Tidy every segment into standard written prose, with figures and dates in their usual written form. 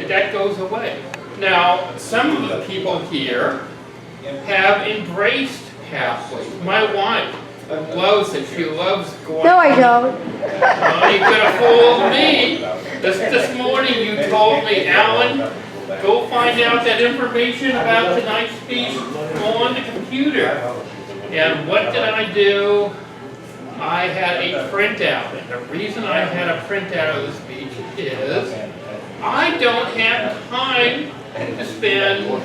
that goes away. Now, some of the people here have embraced pathways. My wife loves it. She loves going. No, I don't. Well, you could have fooled me. This morning you told me, Alan, go find out that information about tonight's speech on the computer. And what did I do? I had a printout. And the reason I had a printout of the speech is I don't have time to spend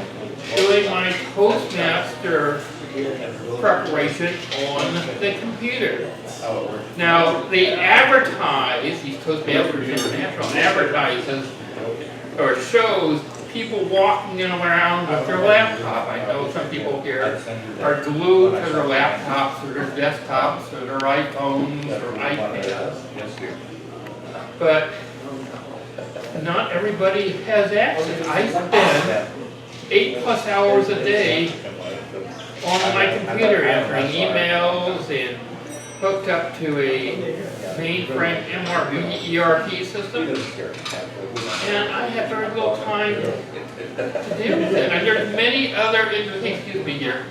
doing my Toastmaster preparation on the computer. Now, they advertise, these Toastmasters International advertises or shows people walking in around with their laptop. I know some people here are glued to their laptops or their desktops or their iPhones or iPads. But not everybody has access. I spend 8+ hours a day on my computer answering emails and hooked up to a mainframe ERP system, and I have very little time to deal with it. And there's many other, excuse me here,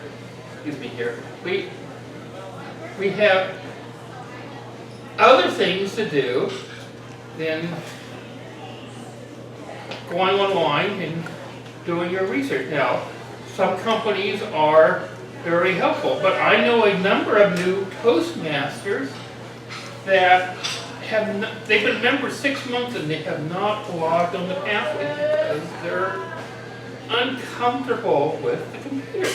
we have other things to do than going online and doing your research. Now, some companies are very helpful, but I know a number of new Toastmasters that have they've been members 6 months and they have not logged on the pathway because they're uncomfortable with the computer.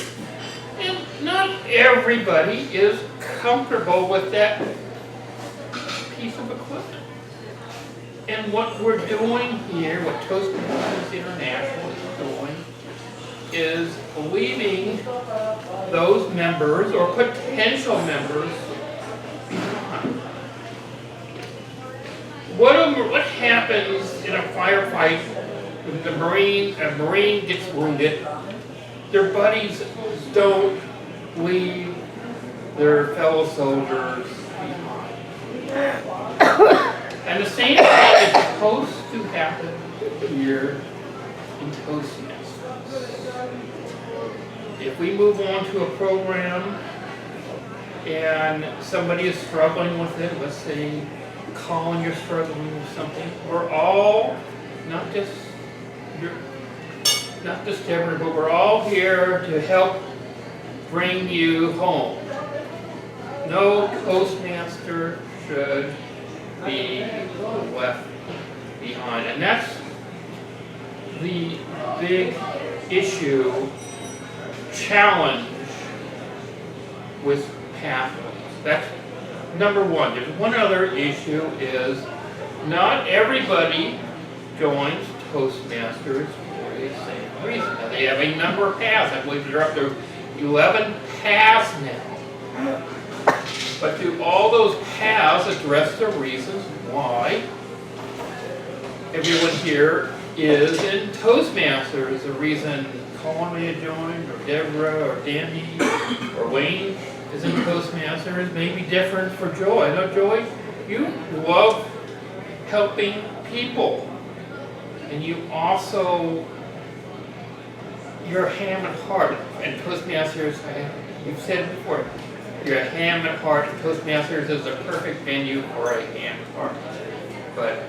And not everybody is comfortable with that piece of equipment. And what we're doing here, what Toastmasters International is doing, is leaving those members or potential members behind. What happens in a firefight when a Marine gets wounded? Their buddies don't leave their fellow soldiers behind. And the same thing is supposed to happen here in Toastmasters. If we move on to a program and somebody is struggling with it, let's say Colin, you're struggling with something, we're all, not just Deborah, but we're all here to help bring you home. No Toastmaster should be left behind. And that's the big issue, challenge with pathways. That's number one. There's one other issue is not everybody joins Toastmasters for the same reason. Now, they have a number of paths. I believe they're up to 11 paths now. But do all those paths address the reasons why everyone here is in Toastmasters? The reason Colin may have joined, or Deborah, or Danny, or Wayne is in Toastmasters may be different for Joy. Now, Joy, you love helping people, and you also, you're a ham and heart. And Toastmasters, you've said it before, you're a ham and heart. Toastmasters is the perfect venue for a ham and heart. But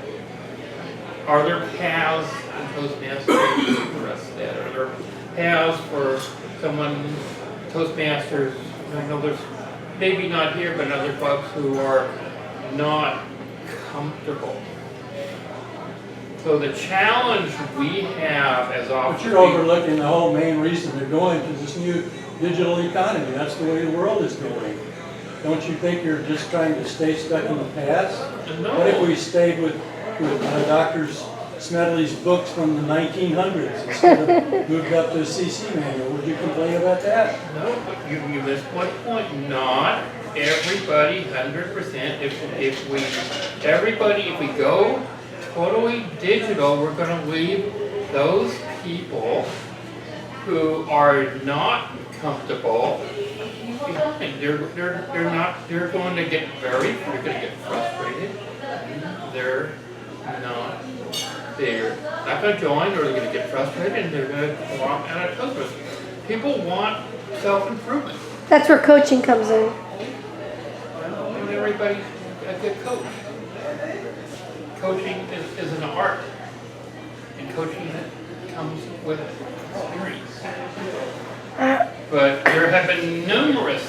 are there paths in Toastmasters to address that? Are there paths for someone, Toastmasters, I know there's maybe not here, but other folks who are not comfortable. So the challenge we have as officers... But you're overlooking the whole main reason they're going to this new digital economy. That's the way the world is going. Don't you think you're just trying to stay stuck in the past? No. What if we stayed with Dr. Smedley's books from the 1900s instead of moved up to a CC manual? Would you complain about that? No, but you missed one point. Not everybody 100%. If we go totally digital, we're going to leave those people who are not comfortable behind. They're going to get frustrated. They're not there not gonna join, or they're gonna get frustrated, and they're gonna walk out of Toastmasters. People want self-improvement. That's where coaching comes in. Well, not everybody's a good coach. Coaching is an art, and coaching comes with experience. But there have been numerous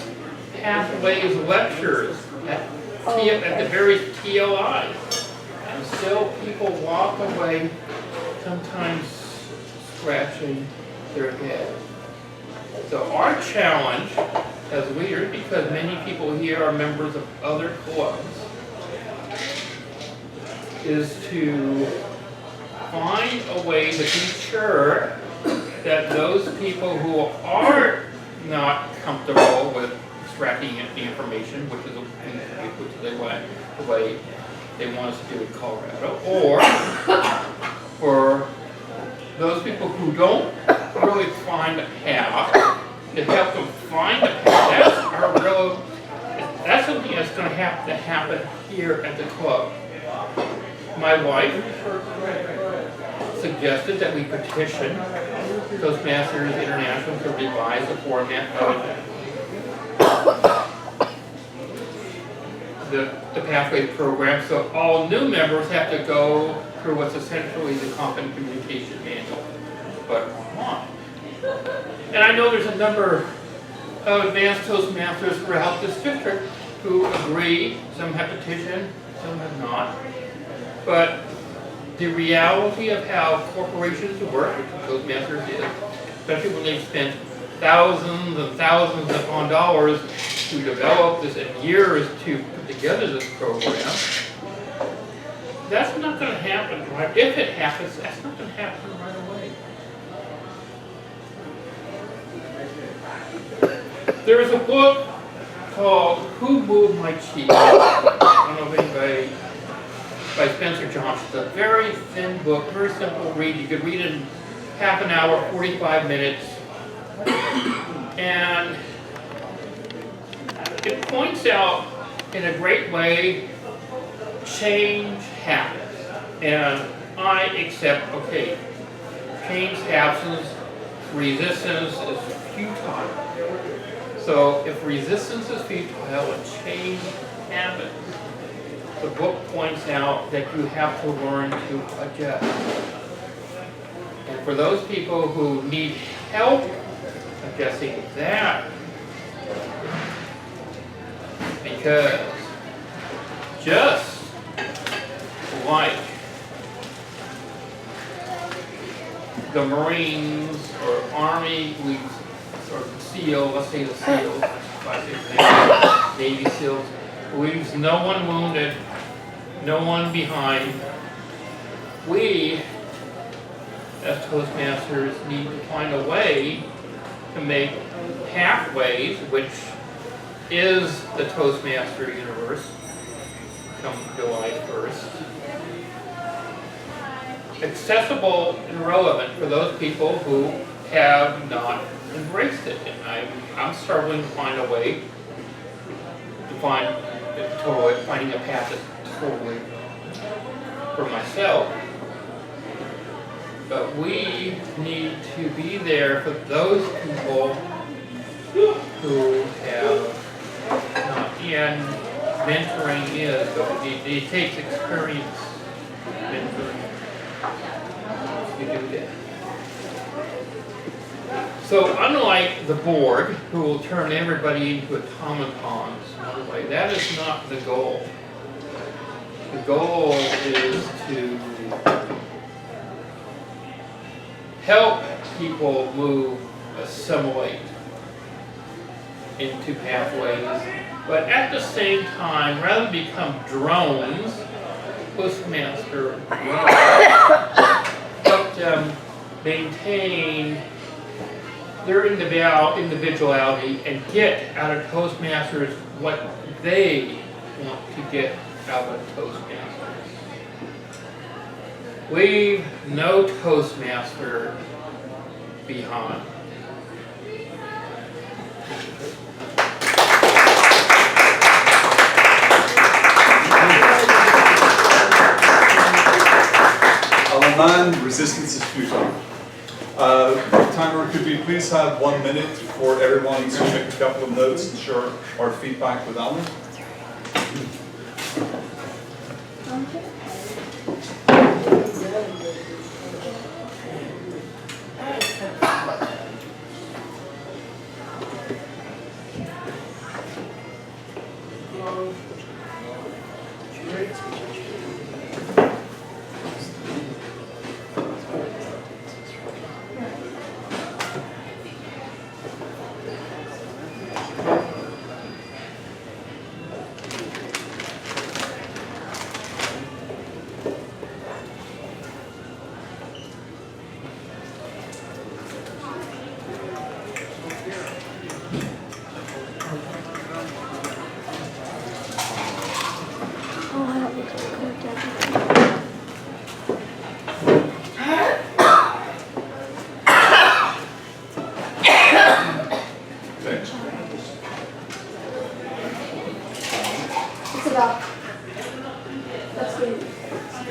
pathways lectures at the various TOIs, and still people walk away sometimes scratching their head. So our challenge as leaders, because many people here are members of other clubs, is to find a way to be sure that those people who are not comfortable with extracting the information, which is the way they want us to do in Colorado, or for those people who don't really find a path, to help them find a path. That's something that's going to have to happen here at the club. My wife suggested that we petition Toastmasters International to revise the format of the Pathway program, so all new members have to go through what's essentially the Competent Communication Manual, but online. And I know there's a number of advanced Toastmasters throughout this district who agree. Some have petitioned, some have not. But the reality of how corporations work, which Toastmasters is, especially when they've spent thousands and thousands upon dollars to develop this and years to put together this program, that's not going to happen right. If it happens, that's not going to happen right away. There's a book called Who Moved My Cheese? I don't know if anybody, by Spencer Johnson. It's a very thin book, very simple read. You could read it in half an hour, 45 minutes. And it points out in a great way, change happens. And I accept, okay, change happens, resistance is futile. So if resistance is futile and change happens, the book points out that you have to learn to adjust. And for those people who need help adjusting that, because just like the Marines or Army, or SEAL, let's say the SEALs, Navy SEALs, leaves no one wounded, no one behind. We, as Toastmasters, need to find a way to make pathways, which is the Toastmaster universe, come July 1st, accessible and relevant for those people who have not embraced it. And I'm struggling to find a way to finding a path that's totally for myself. But we need to be there for those people who have not. And mentoring is, it takes experience mentoring to do that. So unlike the board, who will turn everybody into automatons, that is not the goal. The goal is to help people move, assimilate into pathways, but at the same time, rather than become drones, Toastmaster help them maintain their individuality and get out of Toastmasters what they want to get out of Toastmasters. Leave no Toastmaster behind. I want Mann, resistance is futile. Timer, could we please have 1 minute for everyone to make a couple of notes and share our feedback with Alan?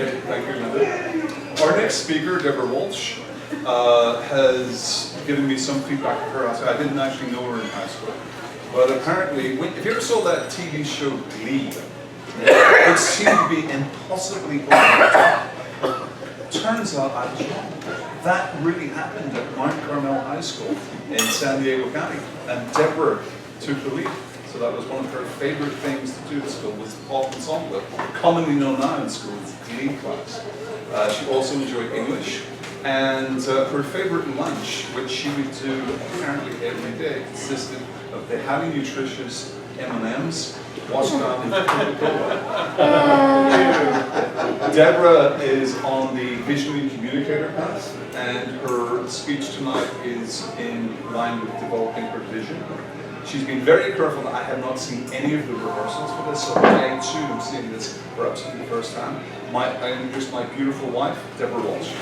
Okay, thank you, Linda. Our next speaker, Deborah Walsh, has given me some feedback of her. I didn't actually know her in high school. But apparently, if you ever saw that TV show Glee, it seemed to be impossibly hard. Turns out I was wrong. That really happened at Mount Carmel High School in San Diego County. And Deborah took the lead. So that was one of her favorite things to do at school, was pop ensemble, commonly known now in school as Glee class. She also enjoyed English. And her favorite lunch, which she would do apparently every day, consisted of the highly nutritious M&Ms, washed down with Coca-Cola. Deborah is on the Visionary Communicator path, and her speech tonight is in line with developing her vision. She's been very careful that I have not seen any of the rehearsals for this, so I too am seeing this for absolutely the first time. I introduce my beautiful wife, Deborah Walsh.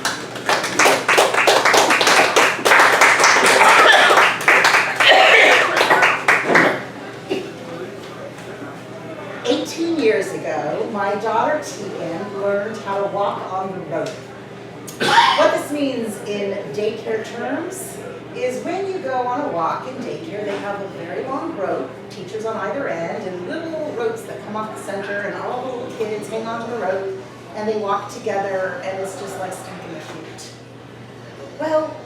18 years ago, my daughter Tegan learned how to walk on the rope. What this means in daycare terms is when you go on a walk in daycare, they have a very long rope, teachers on either end, and little ropes that come off the center, and all the little kids hang onto the rope, and they walk together, and it's just like stuck in the chute. Well,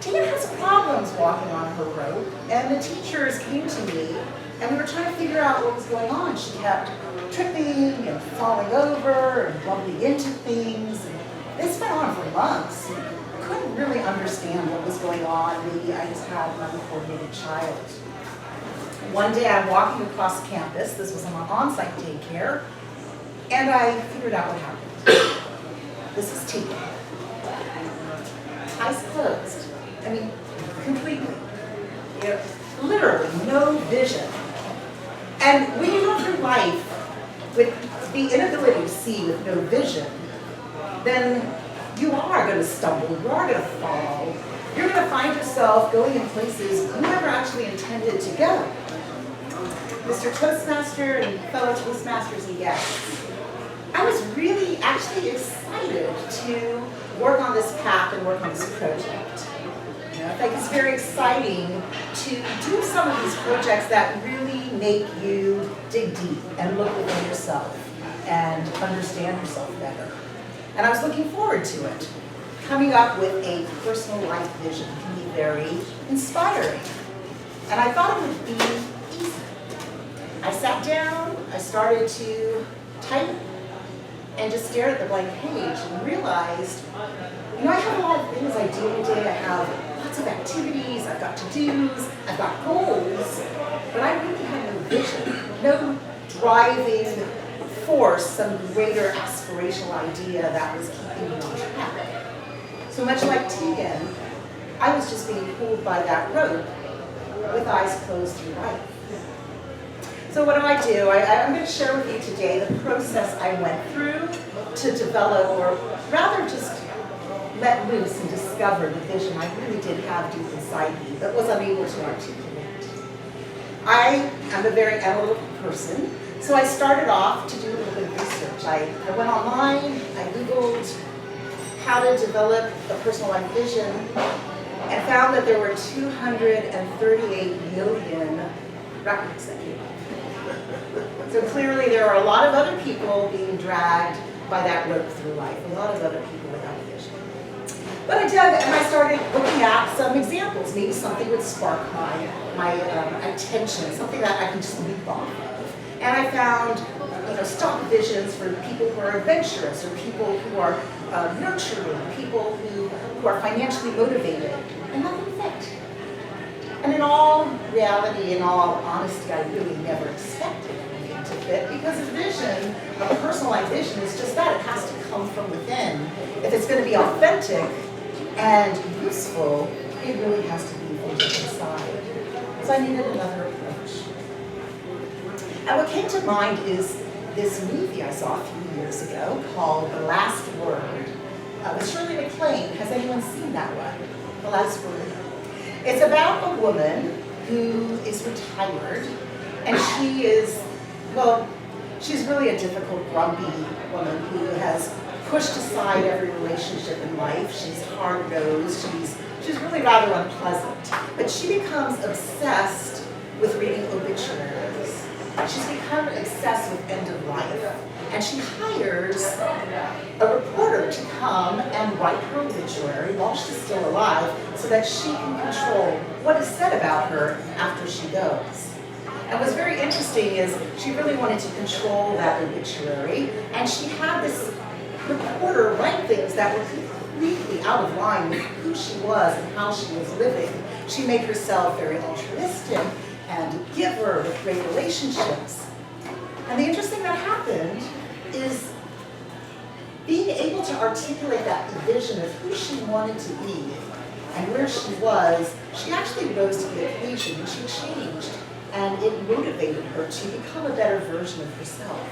Tegan has problems walking on her rope, and the teachers came to me, and we were trying to figure out what was going on. She kept tripping and falling over and bumping into things. And this went on for months. I couldn't really understand what was going on. Maybe I just had an uncoordinated child. One day I'm walking across campus. This was an on-site daycare. And I figured out what happened. This is Tegan. Eyes closed. I mean, completely. You know, literally no vision. And when you go through life with the inability to see with no vision, then you are going to stumble, you are going to fall. You're going to find yourself going in places you never actually intended to go. Mr. Toastmaster and fellow Toastmasters and guests, I was really actually excited to work on this path and work on this project. I think it's very exciting to do some of these projects that really make you dig deep and look within yourself and understand yourself better. And I was looking forward to it. Coming up with a personal life vision can be very inspiring. And I thought it would be easy. I sat down, I started to type, and just stared at the blank page and realized, you know, I have a lot of things I do today. I have lots of activities, I've got to-dos, I've got goals, but I really had no vision, no driving force, some greater aspirational idea that was keeping me on track. So much like Tegan, I was just being pulled by that rope with eyes closed through life. So what do? I'm going to share with you today the process I went through to develop, or rather just let loose and discover the vision I really did have deep inside me, but was unable to articulate. I am a very analytical person, so I started off to do a little bit of research. I went online, I Googled how to develop a personal life vision and found that there were 238 million records that came up. So clearly there are a lot of other people being dragged by that rope through life, a lot of other people without a vision. But I did, and I started looking at some examples. Maybe something would spark my attention, something that I can just leap off of. And I found stock visions for people who are adventurous, or people who are nurturing, people who are financially motivated, and nothing fit. And in all reality, in all honesty, I really never expected anything to fit, because a vision, a personal life vision, is just that. It has to come from within. If it's going to be authentic and useful, it really has to be from inside. So I needed another approach. And what came to mind is this movie I saw a few years ago called The Last Word. With Shirley MacLaine. Has anyone seen that one? The Last Word. It's about a woman who is retired, and she is, well, she's really a difficult, grumpy woman who has pushed aside every relationship in life. She's hard-nosed. She's really rather unpleasant. But she becomes obsessed with reading obituaries. She's become obsessed with end of life. And she hires a reporter to come and write her obituary while she's still alive so that she can control what is said about her after she goes. And what's very interesting is she really wanted to control that obituary, and she had this reporter write things that were completely out of line with who she was and how she was living. She made herself very altruistic and a giver with great relationships. And the interesting thing that happened is being able to articulate that vision of who she wanted to be and where she was, she actually rose to the occasion and she changed, and it motivated her to become a better version of herself.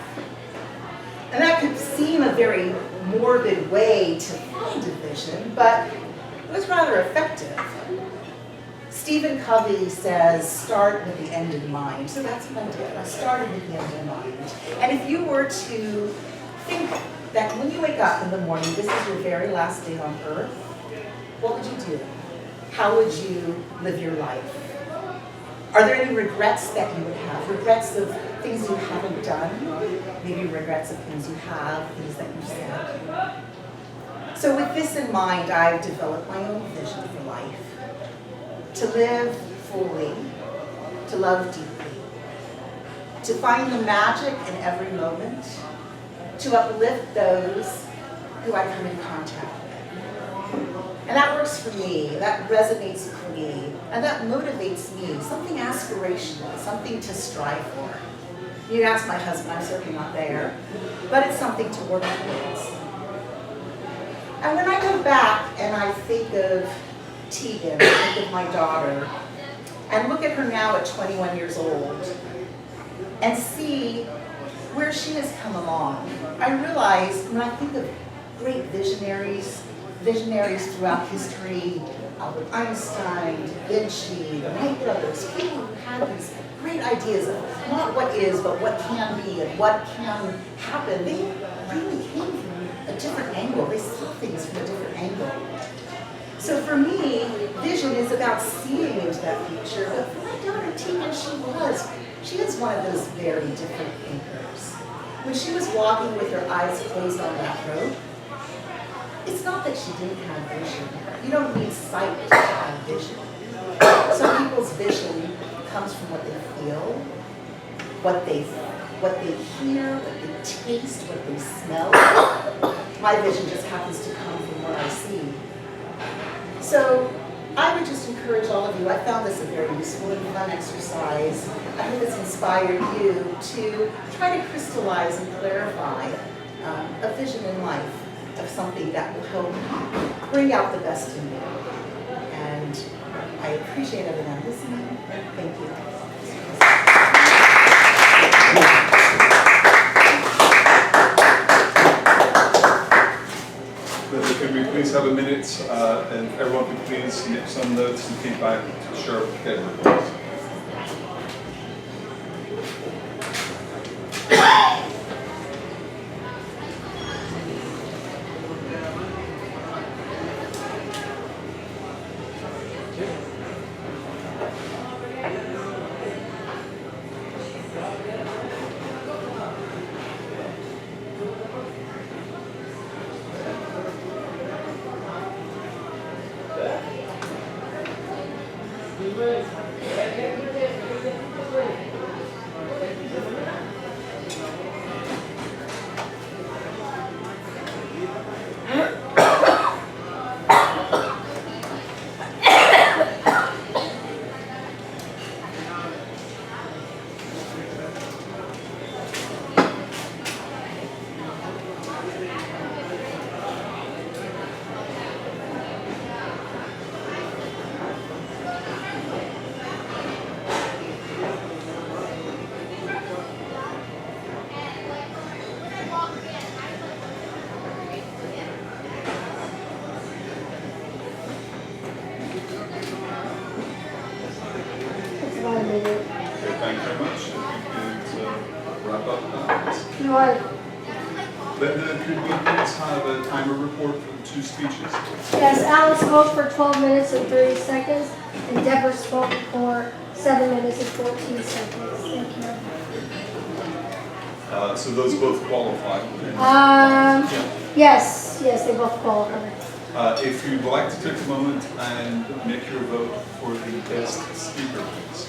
And that could seem a very morbid way to find a vision, but it was rather effective. Stephen Covey says, start with the end in mind. So that's what I did. I started with the end in mind. And if you were to think that when you wake up in the morning, this is your very last day on earth, what would you do? How would you live your life? Are there any regrets that you would have? Regrets of things you haven't done? Maybe regrets of things you have, things that you've said. So with this in mind, I've developed my own vision for life. To live fully, to love deeply, to find the magic in every moment, to uplift those who I come in contact with. And that works for me, that resonates with me, and that motivates me, something aspirational, something to strive for. You can ask my husband, I'm certainly not there, but it's something to work towards. And when I go back and I think of Tegan, I think of my daughter, and look at her now at 21 years old, and see where she has come along, I realize when I think of great visionaries throughout history, Albert Einstein, Da Vinci, the Wright brothers, people who had these great ideas of not what is, but what can be and what can happen, they really came from a different angle. They saw things from a different angle. So for me, vision is about seeing into that future, but for my daughter Tegan, she is one of those very different thinkers. When she was walking with her eyes closed on that rope, it's not that she didn't have vision. You don't need sight to have vision. Some people's vision comes from what they feel, what they hear, what they taste, what they smell. My vision just happens to come from what I see. So I would just encourage all of you, I found this a very useful and fun exercise. I hope it's inspired you to try to crystallize and clarify a vision in life of something that will help bring out the best in you. And I appreciate everyone listening. Thank you. Can we please have a minute, and everyone can please make some notes and feedback to share with Deborah, please. It's about a minute. Okay, thank you very much. If you could wrap up that. You are, Then could we please have a timer report for the two speeches? yes, Alan spoke for 12 minutes and 30 seconds, and Deborah spoke for 7 minutes and 14 seconds. Thank you. So those both qualify. Yes, they both qualify. If you'd like to take a moment and make your vote for the guest speaker, please.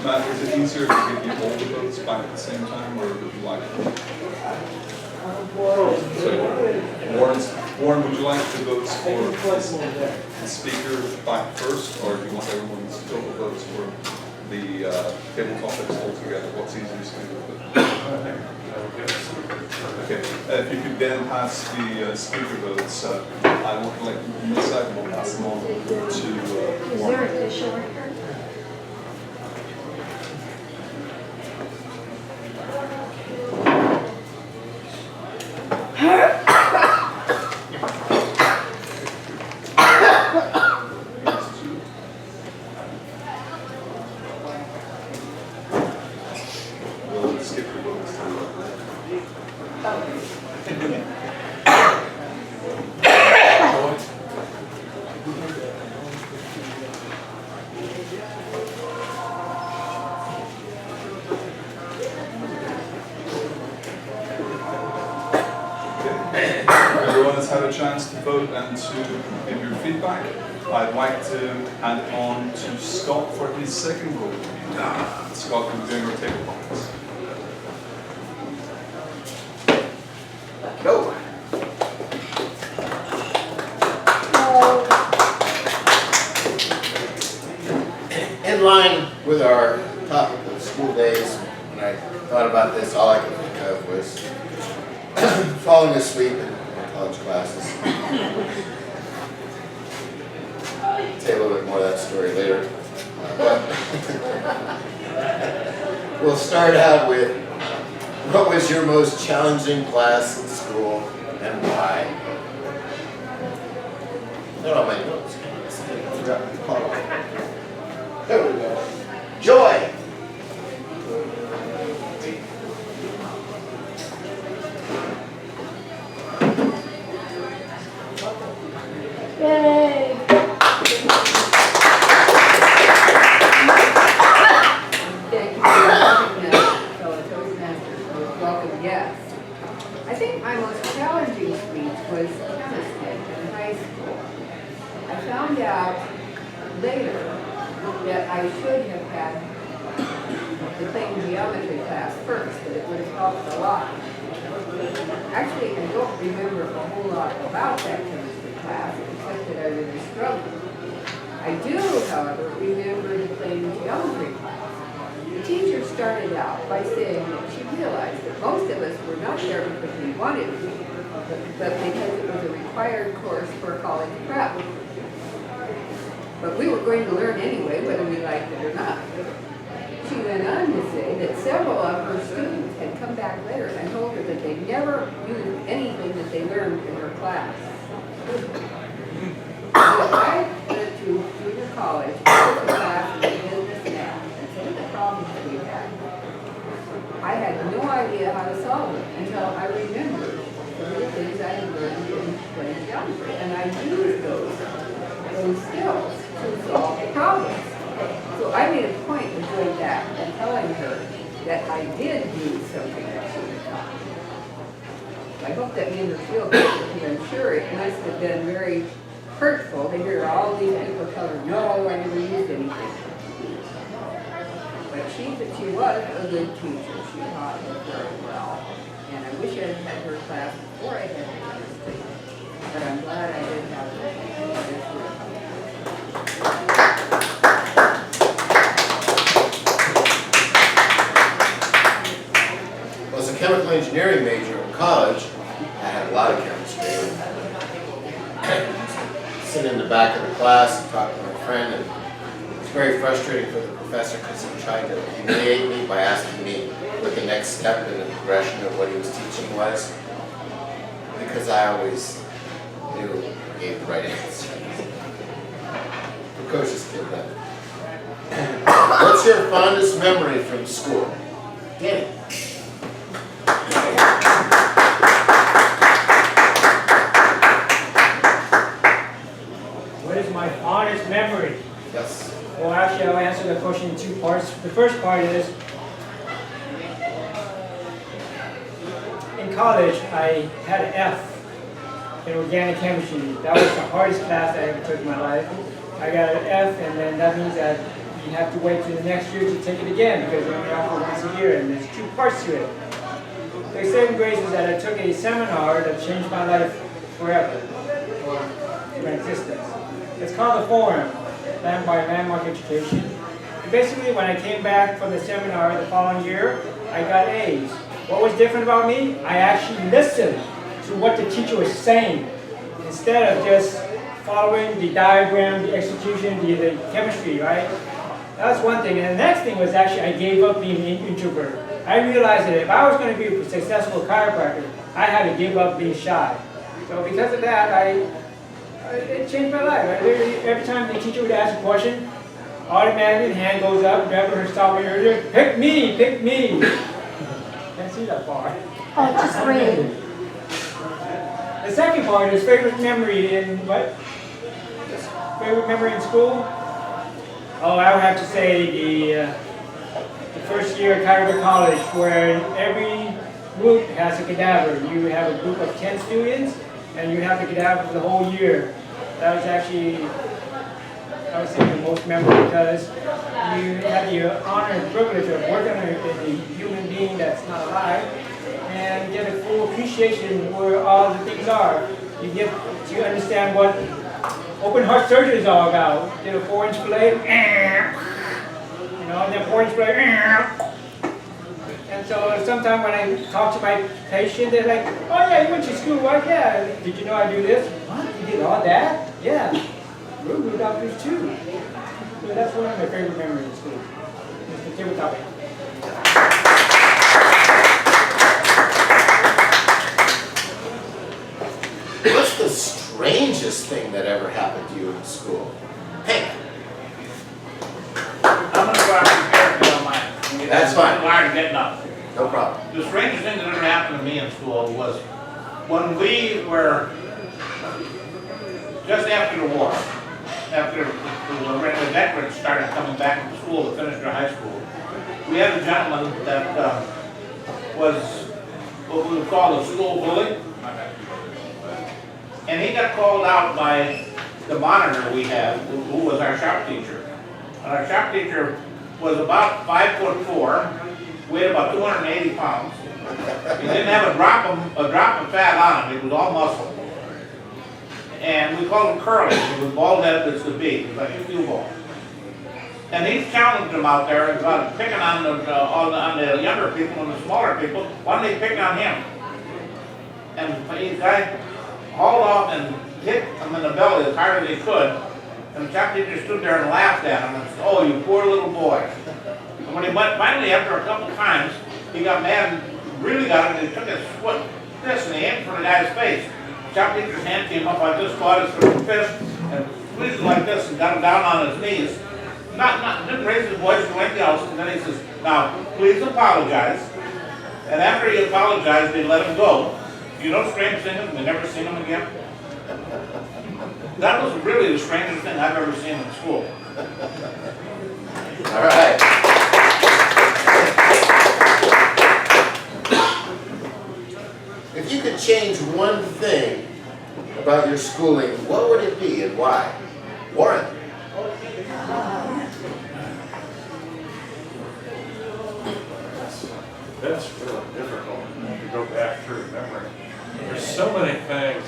Matt, is it easier to give you all the votes back at the same time, or would you like? Warren, would you like the votes for the speaker back first, or do you want everyone's total votes for the table topics altogether? What's easiest to do with it? Okay, if you could then pass the speaker votes, I will collect them from this side and we'll pass them on to Is there Warren. a official record? We'll skip the votes. Everyone has had a chance to vote and to give your feedback. I'd like to hand it on to Scott for his second vote. Scott will be doing our table topics. Go. In line with our topic of school days, when I thought about this, all I could think of was falling asleep in college classes. I'll tell you a little bit more of that story later. But we'll start out with, what was your most challenging class in school and why? They're all my notes. There we go. Joy. Yay! Thank you for having us, fellow Toastmasters, welcome guests. I think my most challenging speech was chemistry in high school. I found out later that I should have had the plain geometry class first, but it would have helped a lot. Actually, I don't remember a whole lot about that chemistry class, except that I really struggled. I do, however, remember the plain geometry class. The teacher started out by saying that she realized that most of us were not there because we wanted to be, but because it was a required course for college prep. But we were going to learn anyway, whether we liked it or not. She went on to say that several of her students had come back later and told her that they never used anything that they learned in her class. So I went to junior college, took a class in business math, and some of the problems that we had, I had no idea how to solve them until I remembered some of the things I had learned in plain geometry, and I used those skills to solve the problems. So I made a point of going back and telling her that I did use something that she had taught. I hope that made her feel good, because I'm sure it must have been very hurtful to hear all these people tell her, no, I never used anything. But she was a good teacher. She taught me very well. And I wish I had had her class before I had chemistry. But I'm glad I did have her. Well, as a chemical engineering major in college, I had a lot of chemistry. Sit in the back of the class and talk to my friend, and it was very frustrating for the professor because he tried to humiliate me by asking me what the next step in the progression of what he was teaching was, because I always knew I gave the right answer. Precocious kid then. What's your fondest memory from school? Danny. What is my fondest memory? Yes. Well, actually, I'll answer that question in two parts. The first part is, in college, I had an F in organic chemistry. That was the hardest class I ever took in my life. I got an F, and then that means that you have to wait till the next year to take it again, because they only offer once a year, and there's two parts to it. The saving grace is that I took a seminar that changed my life forever, or for my existence. It's called the Forum, ran by Landmark Education. And basically, when I came back from the seminar the following year, I got A's. What was different about me? I actually listened to what the teacher was saying, instead of just following the diagram, the execution, the chemistry, right? That was one thing. And the next thing was actually I gave up being an introvert. I realized that if I was going to be a successful chiropractor, I had to give up being shy. So because of that, it changed my life. Every time the teacher would ask a question, automatically the hand goes up, grab her, stop me earlier, pick me, pick me. Can't see that far. Oh, just read. The second part is favorite memory in what? Favorite memory in school? Oh, I would have to say the first year at Cuyahoga College, where every group has a cadaver. You have a group of 10 students, and you have the cadaver for the whole year. That was actually, I would say, the most memorable, because you have the honor and privilege of working on a human being that's not alive, and get a full appreciation of where all the things are. You get to understand what open heart surgery is all about. Get a 4-inch fillet, and then 4-inch fillet. And so sometimes when I talk to my patient, they're like, oh yeah, you went to school, right? Yeah. Did you know I do this? What? You did all that? Yeah. We're good doctors too. So that's one of my favorite memories in school. Mr. Table topic. What's the strangest thing that ever happened to you in school? Hank. I'm gonna go out and compare it to mine. That's fine. I'm tired of getting up. No problem. The strangest thing that ever happened to me in school was when we were just after the war, after the veterans started coming back to school to finish their high school. We had a gentleman that was what we would call a school bully. And he got called out by the monitor we had, who was our shop teacher. And our shop teacher was about 5'4", weighed about 280 pounds. He didn't have a drop of fat on him, he was all muscle. And we called him Curly, he was bald-headed as could be, he was like a cue ball. And he challenged them out there about picking on the younger people and the smaller people. Why don't they pick on him? And the guy hauled off and hit him in the belly as hard as he could. And the shop teacher stood there and laughed at him and said, oh, you poor little boy. And when he went, finally, after a couple of times, he got mad and really got him, and he took his foot, this, and he aimed for the guy's face. The shop teacher's hand came up like this, caught his fist, and squeezed it like this, and got him down on his knees. Didn't raise his voice or anything else, and then he says, now, please apologize. And after he apologized, they let him go. You know, strange thing is, we never seen him again. That was really the strangest thing I've ever seen in school. All right. If If you could change one thing about your schooling, what would it be and why? Warren? That's really difficult to go back through memory. There's so many things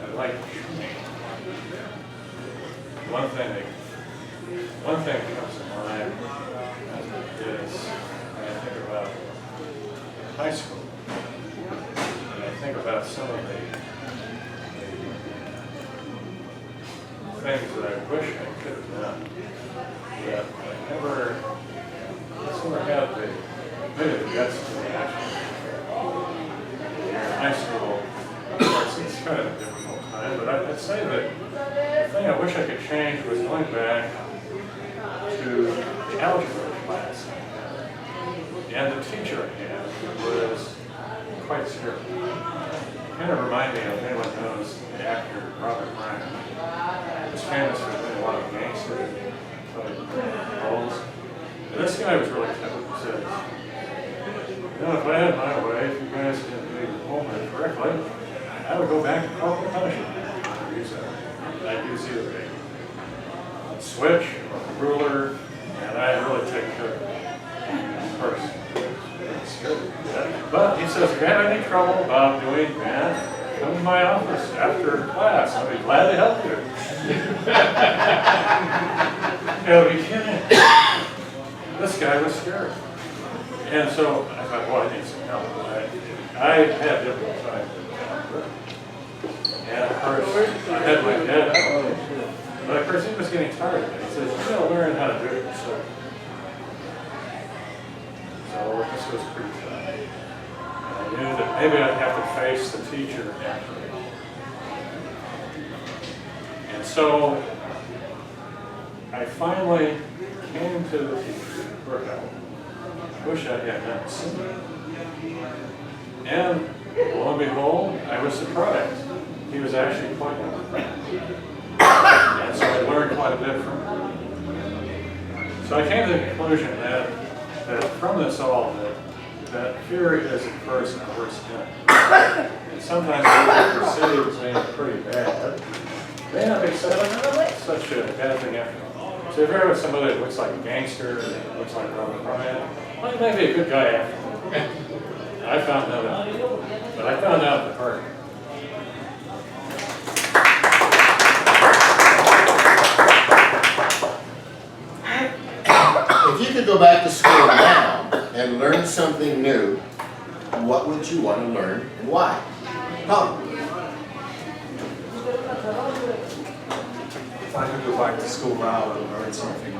I'd like to change. One thing that comes to mind is when I think about high school, and I think about some of the things that I wish I could have done, that I never had maybe the guts to actually. In high school, it's kind of a difficult time, but I'd say that the thing I wish I could change was going back to the algebra class. And the teacher I had was quite strict. Kind of remind me of, anyone knows the actor Robert Ryan. He's famous for doing a lot of gangster roles. And this guy was really tough. He said, you know, if I had my way, if you guys didn't do your homework correctly, I would go back to corporal punishment. I'd use either a switch or a ruler, and I'd really take care of it first. But he says, if you have any trouble about doing that, come to my office after class. I'll be glad to help you. You gotta be kidding. This guy was scared. And so I thought, well, I need some help. I had difficult times with algebra. And of course, I had my dad help. But of course, he was getting tired of it. He says, you gotta learn how to do it yourself. So this was pretty tough. And I knew that maybe I'd have to face the teacher after it. And so I finally came to the teacher for help. I wish I had done sooner. And lo and behold, I was surprised. He was actually quite young. And so I learned quite a bit from him. So I came to the conclusion that from this all, that fear is at first a worse thing. And sometimes what we perceive as being pretty bad may not be such a bad thing after all. So if you're with somebody that looks like a gangster, that looks like Robert Ryan, well, he might be a good guy after all. I found that out. But I found out the hard way. If you could go back to school now and learn something new, what would you want to learn and why? Tom? If I could go back to school now and learn something new,